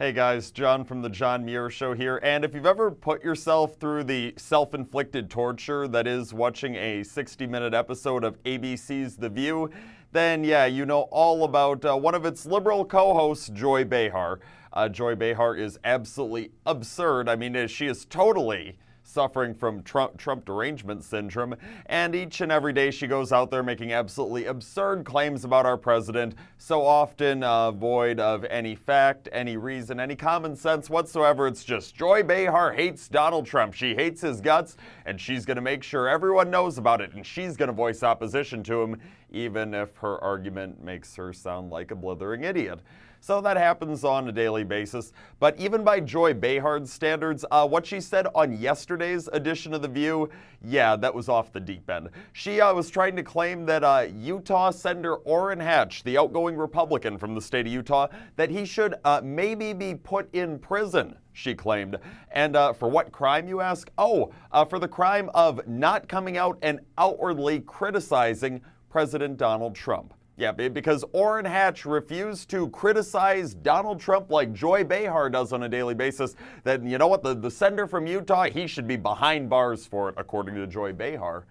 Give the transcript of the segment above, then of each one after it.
Hey guys, John from the John Muir Show here, and if you've ever put yourself through the self-inflicted torture that is watching a 60-minute episode of ABC's The View, then yeah, you know all about one of its liberal co-hosts, Joy Behar. Joy Behar is absolutely absurd. I mean, she is totally suffering from Trump derangement syndrome, and each and every day she goes out there making absolutely absurd claims about our president, so often void of any fact, any reason, any common sense whatsoever. It's just Joy Behar hates Donald Trump. She hates his guts, and she's going to make sure everyone knows about it, and she's going to voice opposition to him, even if her argument makes her sound like a blithering idiot. So that happens on a daily basis. But even by Joy Behar's standards, what she said on yesterday's edition of The View, yeah, that was off the deep end. She was trying to claim that Utah Senator Orrin Hatch, the outgoing Republican from the state of Utah, that he should maybe be put in prison, she claimed. And for what crime, you ask? Oh, for the crime of not coming out and outwardly criticizing President Donald Trump. Yeah, because Orrin Hatch refused to criticize Donald Trump like Joy Behar does on a daily basis, then you know what, the senator from Utah, he should be behind bars for it, according to Joy Behar.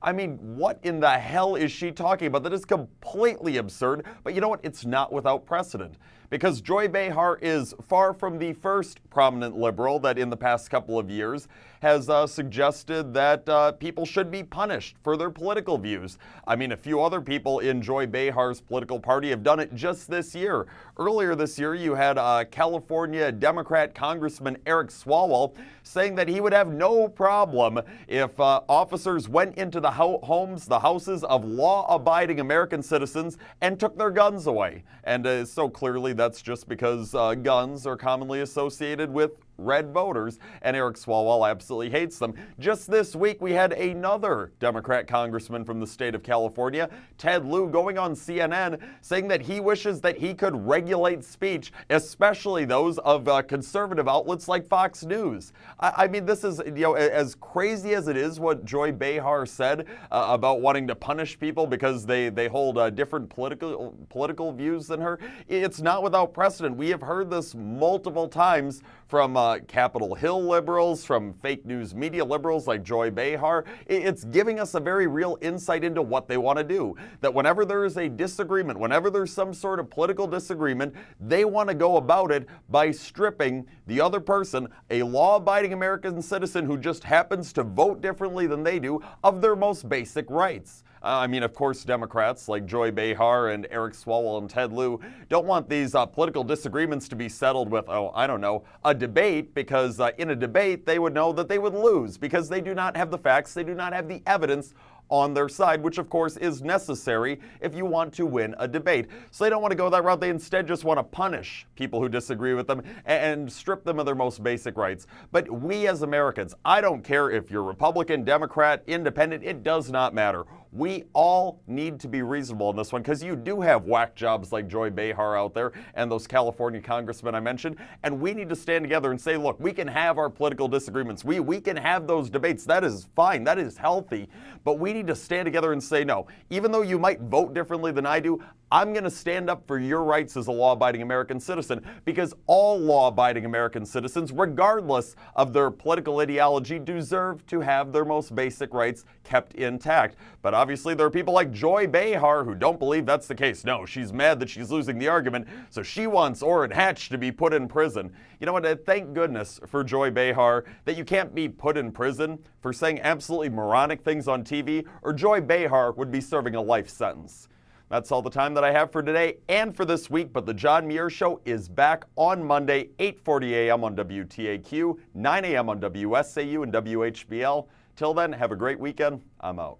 I mean, what in the hell is she talking about? That is completely absurd, but you know what, it's not without precedent. Because Joy Behar is far from the first prominent liberal that in the past couple of years has suggested that people should be punished for their political views. I mean, a few other people in Joy Behar's political party have done it just this year. Earlier this year, you had California Democrat Congressman Eric Swalwell saying that he would have no problem if officers went into the houses of law-abiding American citizens and took their guns away. And so clearly that's just because guns are commonly associated with red voters, and Eric Swalwell absolutely hates them. Just this week, we had another Democrat congressman from the state of California, Ted Lieu, going on CNN saying that he wishes that he could regulate speech, especially those of conservative outlets like Fox News. I mean, this is, you know, as crazy as it is what Joy Behar said about wanting to punish people because they hold different political views than her. It's not without precedent. We have heard this multiple times from Capitol Hill liberals, from fake news media liberals like Joy Behar. It's giving us a very real insight into what they want to do. That whenever there is a disagreement, whenever there's some sort of political disagreement, they want to go about it by stripping the other person, a law-abiding American citizen who just happens to vote differently than they do, of their most basic rights. I mean, of course, Democrats like Joy Behar and Eric Swalwell and Ted Lieu don't want these political disagreements to be settled with, oh, I don't know, a debate, because in a debate they would know that they would lose because they do not have the facts, they do not have the evidence on their side, which of course is necessary if you want to win a debate. So they don't want to go that route. They instead just want to punish people who disagree with them and strip them of their most basic rights. But we as Americans, I don't care if you're Republican, Democrat, Independent, it does not matter. We all need to be reasonable in this one, because you do have whack jobs like Joy Behar out there and those California congressmen I mentioned, and we need to stand together and say, look, we can have our political disagreements. We can have those debates. That is fine. That is healthy. But we need to stand together and say, no, even though you might vote differently than I do, I'm going to stand up for your rights as a law-abiding American citizen, because all law-abiding American citizens, regardless of their political ideology, deserve to have their most basic rights kept intact. But obviously there are people like Joy Behar who don't believe that's the case. No, she's mad that she's losing the argument, so she wants Orrin Hatch to be put in prison. You know what? Thank goodness for Joy Behar that you can't be put in prison for saying absolutely moronic things on TV, or Joy Behar would be serving a life sentence. That's all the time that I have for today and for this week, but the John Muir Show is back on Monday, 8:40 a.m. on WTAQ, 9 a.m. on WSAU and WHBL. Till then, have a great weekend. I'm out.